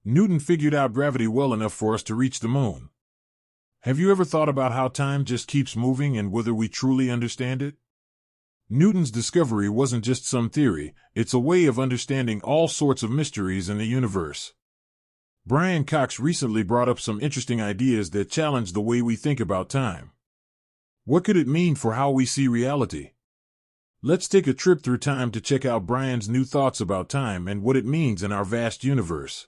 Newton figured out gravity well enough for us to reach the moon. Have you ever thought about how time just keeps moving and whether we truly understand it? Newton's discovery wasn't just some theory, it's a way of understanding all sorts of mysteries in the universe. Brian Cox recently brought up some interesting ideas that challenge the way we think about time. What could it mean for how we see reality? Let's take a trip through time to check out Brian's new thoughts about time and what it means in our vast universe.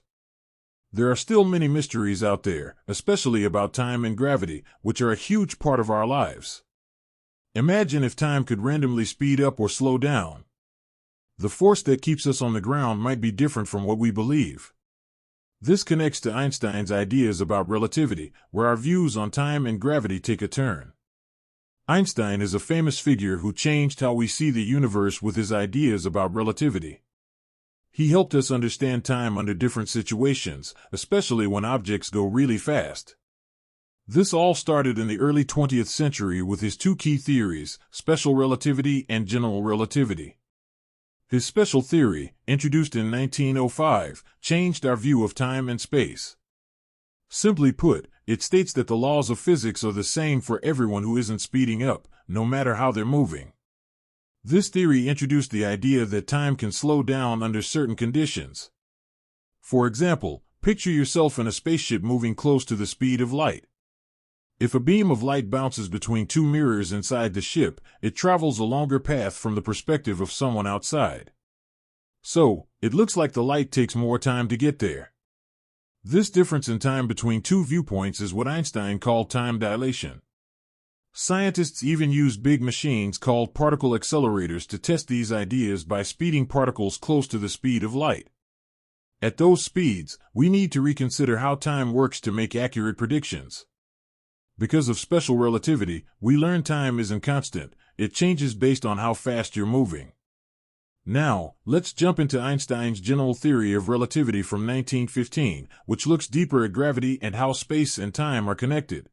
There are still many mysteries out there, especially about time and gravity, which are a huge part of our lives. Imagine if time could randomly speed up or slow down. The force that keeps us on the ground might be different from what we believe. This connects to Einstein's ideas about relativity, where our views on time and gravity take a turn. Einstein is a famous figure who changed how we see the universe with his ideas about relativity. He helped us understand time under different situations, especially when objects go really fast. This all started in the early 20th century with his two key theories, special relativity and general relativity. His special theory, introduced in 1905, changed our view of time and space. Simply put, it states that the laws of physics are the same for everyone who isn't speeding up, no matter how they're moving. This theory introduced the idea that time can slow down under certain conditions. For example, picture yourself in a spaceship moving close to the speed of light. If a beam of light bounces between two mirrors inside the ship, it travels a longer path from the perspective of someone outside. So, it looks like the light takes more time to get there. This difference in time between two viewpoints is what Einstein called time dilation. Scientists even used big machines called particle accelerators to test these ideas by speeding particles close to the speed of light. At those speeds, we need to reconsider how time works to make accurate predictions. Because of special relativity, we learn time isn't constant, it changes based on how fast you're moving. Now, let's jump into Einstein's general theory of relativity from 1915, which looks deeper at gravity and how space and time are connected.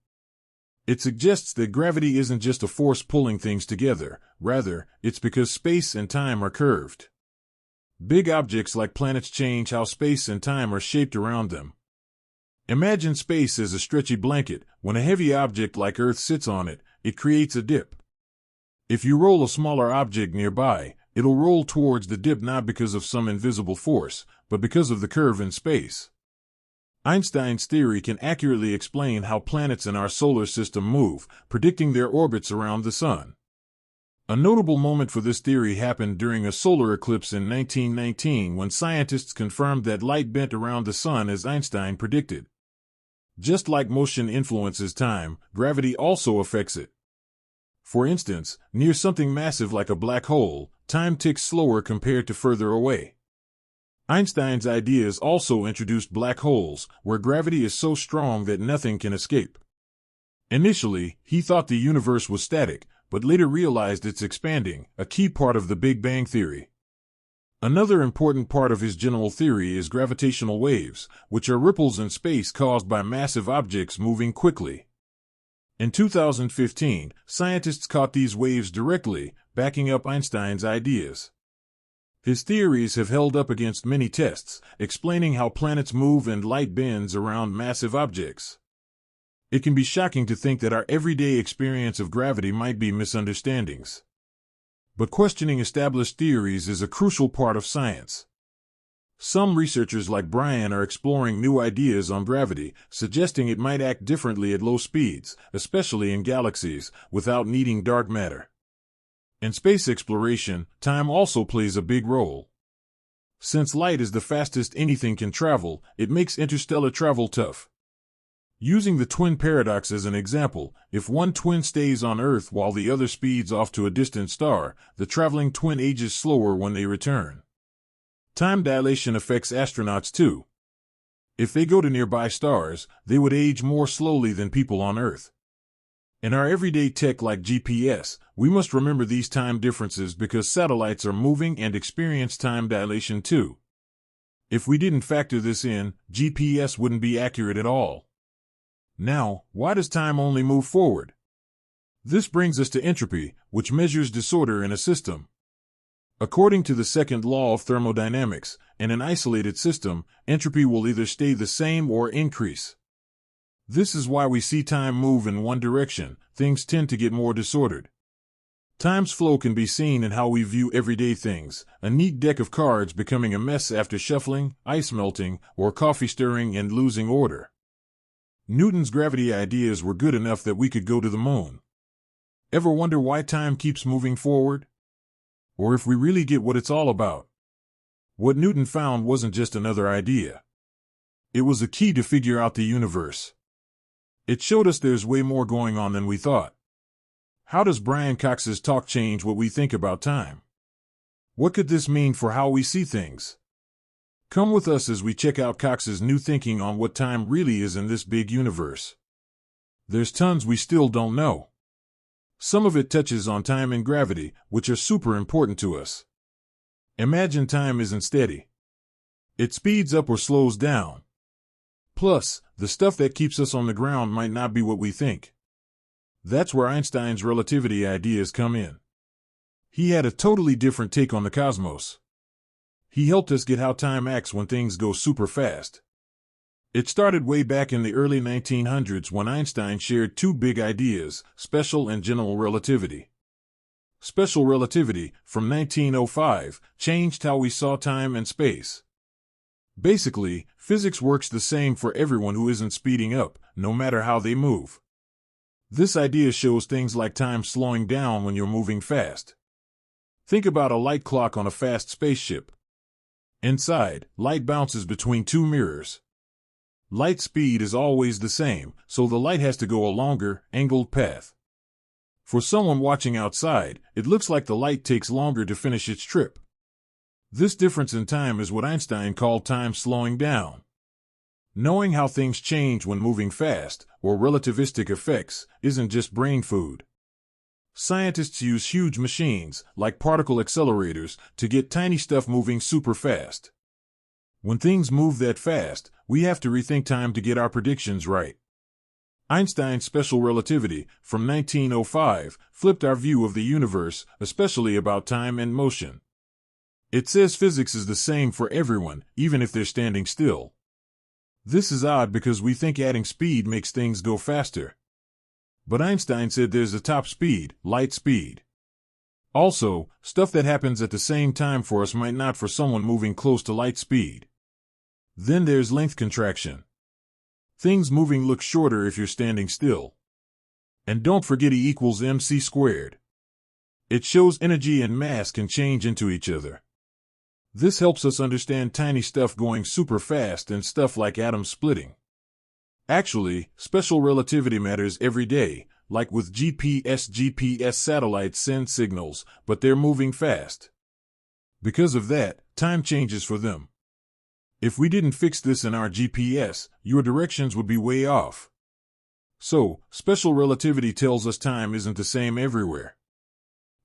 It suggests that gravity isn't just a force pulling things together, rather, it's because space and time are curved. Big objects like planets change how space and time are shaped around them. Imagine space as a stretchy blanket. When a heavy object like Earth sits on it, it creates a dip. If you roll a smaller object nearby, it'll roll towards the dip not because of some invisible force, but because of the curve in space. Einstein's theory can accurately explain how planets in our solar system move, predicting their orbits around the Sun. A notable moment for this theory happened during a solar eclipse in 1919 when scientists confirmed that light bent around the Sun as Einstein predicted. Just like motion influences time, gravity also affects it. For instance, near something massive like a black hole, time ticks slower compared to further away. Einstein's ideas also introduced black holes, where gravity is so strong that nothing can escape. Initially, he thought the universe was static, but later realized it's expanding, a key part of the Big Bang theory. Another important part of his general theory is gravitational waves, which are ripples in space caused by massive objects moving quickly. In 2015, scientists caught these waves directly, backing up Einstein's ideas. His theories have held up against many tests, explaining how planets move and light bends around massive objects. It can be shocking to think that our everyday experience of gravity might be misunderstandings. But questioning established theories is a crucial part of science. Some researchers like Brian are exploring new ideas on gravity, suggesting it might act differently at low speeds, especially in galaxies, without needing dark matter. In space exploration, time also plays a big role. Since light is the fastest anything can travel, it makes interstellar travel tough. Using the twin paradox as an example, if one twin stays on Earth while the other speeds off to a distant star, the traveling twin ages slower when they return. Time dilation affects astronauts too. If they go to nearby stars, they would age more slowly than people on Earth. In our everyday tech like GPS, we must remember these time differences because satellites are moving and experience time dilation too. If we didn't factor this in, GPS wouldn't be accurate at all. Now, why does time only move forward? This brings us to entropy, which measures disorder in a system. According to the second law of thermodynamics, in an isolated system, entropy will either stay the same or increase. This is why we see time move in one direction. Things tend to get more disordered. Time's flow can be seen in how we view everyday things, a neat deck of cards becoming a mess after shuffling, ice melting, or coffee stirring and losing order. Newton's gravity ideas were good enough that we could go to the moon. Ever wonder why time keeps moving forward? Or if we really get what it's all about? What Newton found wasn't just another idea. It was a key to figure out the universe. It showed us there's way more going on than we thought. How does Brian Cox's talk change what we think about time? What could this mean for how we see things? Come with us as we check out Cox's new thinking on what time really is in this big universe. There's tons we still don't know. Some of it touches on time and gravity, which are super important to us. Imagine time isn't steady. It speeds up or slows down. Plus, the stuff that keeps us on the ground might not be what we think. That's where Einstein's relativity ideas come in. He had a totally different take on the cosmos. He helped us get how time acts when things go super fast. It started way back in the early 1900s when Einstein shared two big ideas, special and general relativity. Special relativity, from 1905, changed how we saw time and space. Basically, physics works the same for everyone who isn't speeding up, no matter how they move. This idea shows things like time slowing down when you're moving fast. Think about a light clock on a fast spaceship. Inside, light bounces between two mirrors. Light speed is always the same, so the light has to go a longer, angled path. For someone watching outside, it looks like the light takes longer to finish its trip. This difference in time is what Einstein called time slowing down. Knowing how things change when moving fast, or relativistic effects, isn't just brain food. Scientists use huge machines, like particle accelerators, to get tiny stuff moving super fast. When things move that fast, we have to rethink time to get our predictions right. Einstein's special relativity, from 1905, flipped our view of the universe, especially about time and motion. It says physics is the same for everyone, even if they're standing still. This is odd because we think adding speed makes things go faster. But Einstein said there's a top speed, light speed. Also, stuff that happens at the same time for us might not for someone moving close to light speed. Then there's length contraction. Things moving look shorter if you're standing still. And don't forget E equals mc squared. It shows energy and mass can change into each other. This helps us understand tiny stuff going super fast and stuff like atoms splitting. Actually, special relativity matters every day, like with GPS satellites send signals, but they're moving fast. Because of that, time changes for them. If we didn't fix this in our GPS, your directions would be way off. So, special relativity tells us time isn't the same everywhere.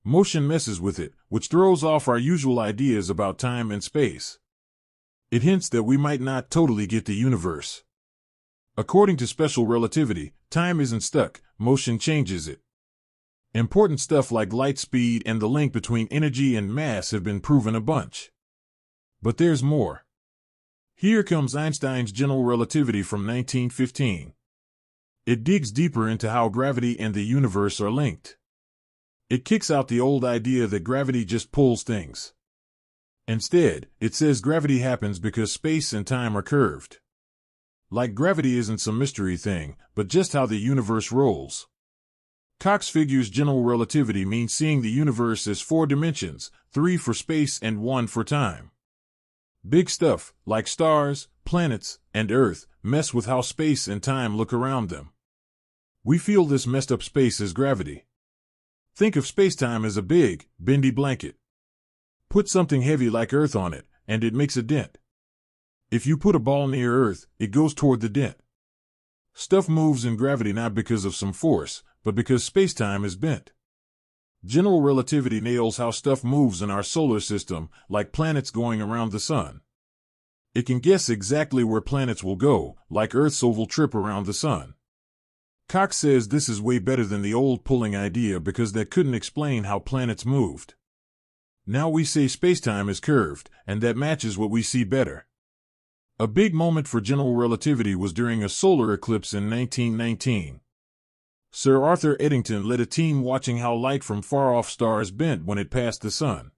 Motion messes with it, which throws off our usual ideas about time and space. It hints that we might not totally get the universe. According to special relativity, time isn't stuck, motion changes it. Important stuff like light speed and the link between energy and mass have been proven a bunch. But there's more. Here comes Einstein's general relativity from 1915. It digs deeper into how gravity and the universe are linked. It kicks out the old idea that gravity just pulls things. Instead, it says gravity happens because space and time are curved. Like gravity isn't some mystery thing, but just how the universe rolls. Cox figures general relativity means seeing the universe as 4 dimensions, 3 for space and 1 for time. Big stuff, like stars, planets, and Earth, mess with how space and time look around them. We feel this messed up space as gravity. Think of space-time as a big, bendy blanket. Put something heavy like Earth on it, and it makes a dent. If you put a ball near Earth, it goes toward the dent. Stuff moves in gravity not because of some force, but because space-time is bent. General relativity nails how stuff moves in our solar system, like planets going around the sun. It can guess exactly where planets will go, like Earth's oval trip around the sun. Cox says this is way better than the old pulling idea because that couldn't explain how planets moved. Now we say spacetime is curved, and that matches what we see better. A big moment for general relativity was during a solar eclipse in 1919. Sir Arthur Eddington led a team watching how light from far-off stars bent when it passed the sun.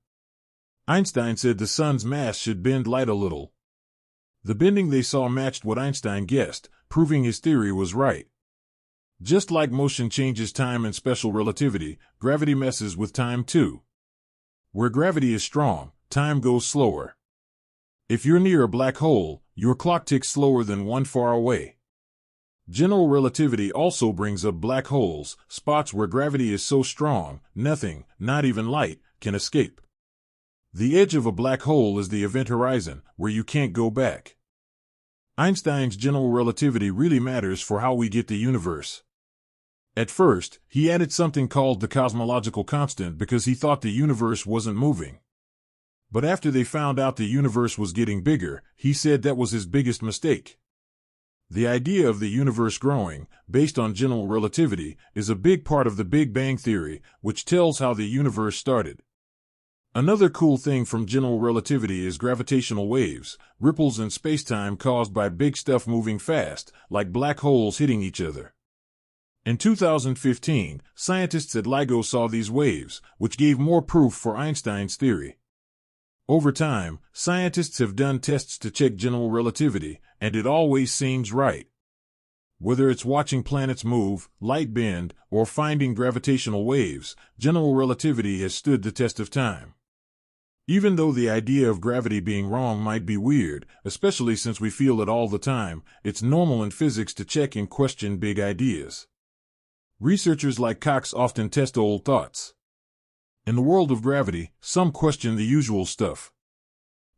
Einstein said the sun's mass should bend light a little. The bending they saw matched what Einstein guessed, proving his theory was right. Just like motion changes time in special relativity, gravity messes with time too. Where gravity is strong, time goes slower. If you're near a black hole, your clock ticks slower than one far away. General relativity also brings up black holes, spots where gravity is so strong, nothing, not even light, can escape. The edge of a black hole is the event horizon, where you can't go back. Einstein's general relativity really matters for how we get the universe. At first, he added something called the cosmological constant because he thought the universe wasn't moving. But after they found out the universe was getting bigger, he said that was his biggest mistake. The idea of the universe growing, based on general relativity, is a big part of the Big Bang Theory, which tells how the universe started. Another cool thing from general relativity is gravitational waves, ripples in spacetime caused by big stuff moving fast, like black holes hitting each other. In 2015, scientists at LIGO saw these waves, which gave more proof for Einstein's theory. Over time, scientists have done tests to check general relativity, and it always seems right. Whether it's watching planets move, light bend, or finding gravitational waves, general relativity has stood the test of time. Even though the idea of gravity being wrong might be weird, especially since we feel it all the time, it's normal in physics to check and question big ideas. Researchers like Cox often test old thoughts. In the world of gravity, some question the usual stuff.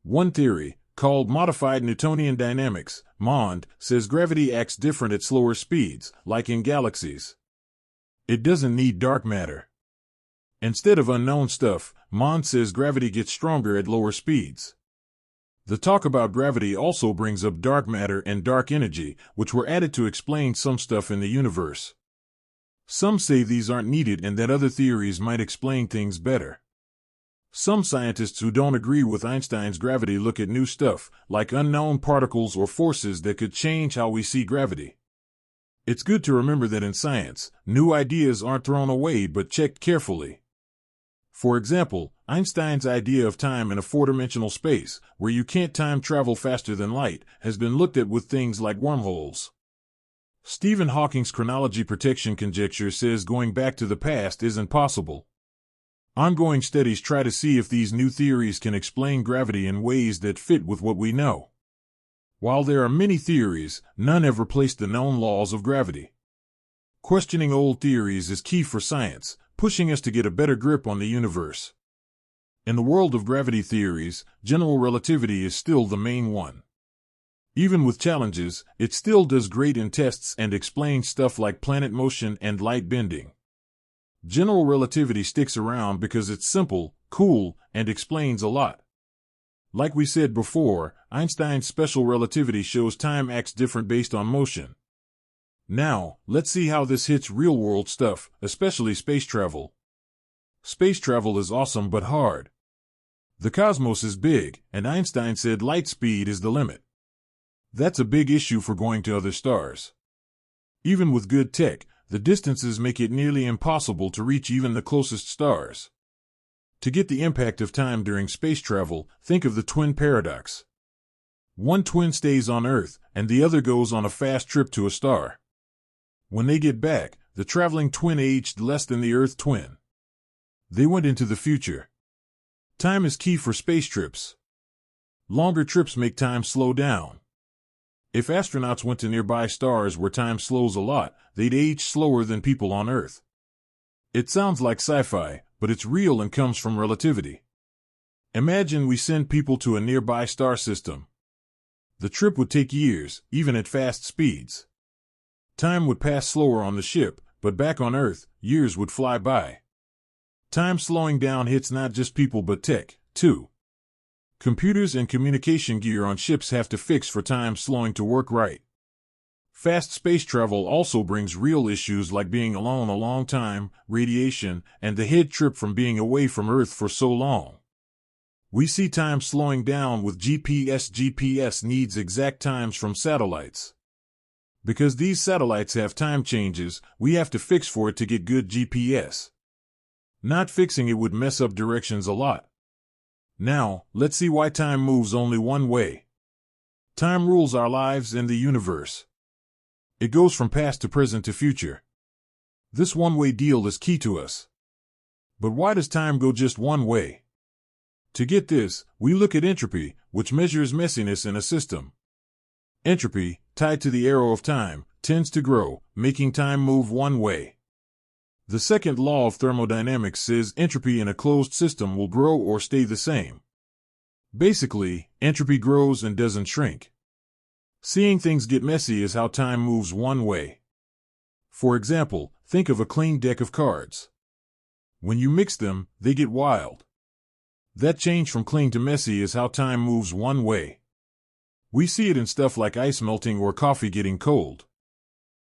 One theory, called modified Newtonian dynamics, MOND, says gravity acts different at slower speeds, like in galaxies. It doesn't need dark matter. Instead of unknown stuff, MOND says gravity gets stronger at lower speeds. The talk about gravity also brings up dark matter and dark energy, which were added to explain some stuff in the universe. Some say these aren't needed and that other theories might explain things better. Some scientists who don't agree with Einstein's gravity look at new stuff, like unknown particles or forces that could change how we see gravity. It's good to remember that in science, new ideas aren't thrown away but checked carefully. For example, Einstein's idea of time in a four-dimensional space, where you can't time travel faster than light, has been looked at with things like wormholes. Stephen Hawking's chronology protection conjecture says going back to the past isn't possible. Ongoing studies try to see if these new theories can explain gravity in ways that fit with what we know. While there are many theories, none have replaced the known laws of gravity. Questioning old theories is key for science, pushing us to get a better grip on the universe. In the world of gravity theories, general relativity is still the main one. Even with challenges, it still does great in tests and explains stuff like planet motion and light bending. General relativity sticks around because it's simple, cool, and explains a lot. Like we said before, Einstein's special relativity shows time acts different based on motion. Now, let's see how this hits real-world stuff, especially space travel. Space travel is awesome but hard. The cosmos is big, and Einstein said light speed is the limit. That's a big issue for going to other stars. Even with good tech, the distances make it nearly impossible to reach even the closest stars. To get the impact of time during space travel, think of the twin paradox. One twin stays on Earth, and the other goes on a fast trip to a star. When they get back, the traveling twin aged less than the Earth twin. They went into the future. Time is key for space trips. Longer trips make time slow down. If astronauts went to nearby stars where time slows a lot, they'd age slower than people on Earth. It sounds like sci-fi, but it's real and comes from relativity. Imagine we send people to a nearby star system. The trip would take years, even at fast speeds. Time would pass slower on the ship, but back on Earth, years would fly by. Time slowing down hits not just people but tech, too. Computers and communication gear on ships have to fix for time slowing to work right. Fast space travel also brings real issues like being alone a long time, radiation, and the head trip from being away from Earth for so long. We see time slowing down with GPS. GPS needs exact times from satellites. Because these satellites have time changes, we have to fix for it to get good GPS. Not fixing it would mess up directions a lot. Now, let's see why time moves only one way. Time rules our lives and the universe. It goes from past to present to future. This one-way deal is key to us. But why does time go just one way? To get this, we look at entropy, which measures messiness in a system. Entropy, tied to the arrow of time, tends to grow, making time move one way. The second law of thermodynamics says entropy in a closed system will grow or stay the same. Basically, entropy grows and doesn't shrink. Seeing things get messy is how time moves one way. For example, think of a clean deck of cards. When you mix them, they get wild. That change from clean to messy is how time moves one way. We see it in stuff like ice melting or coffee getting cold.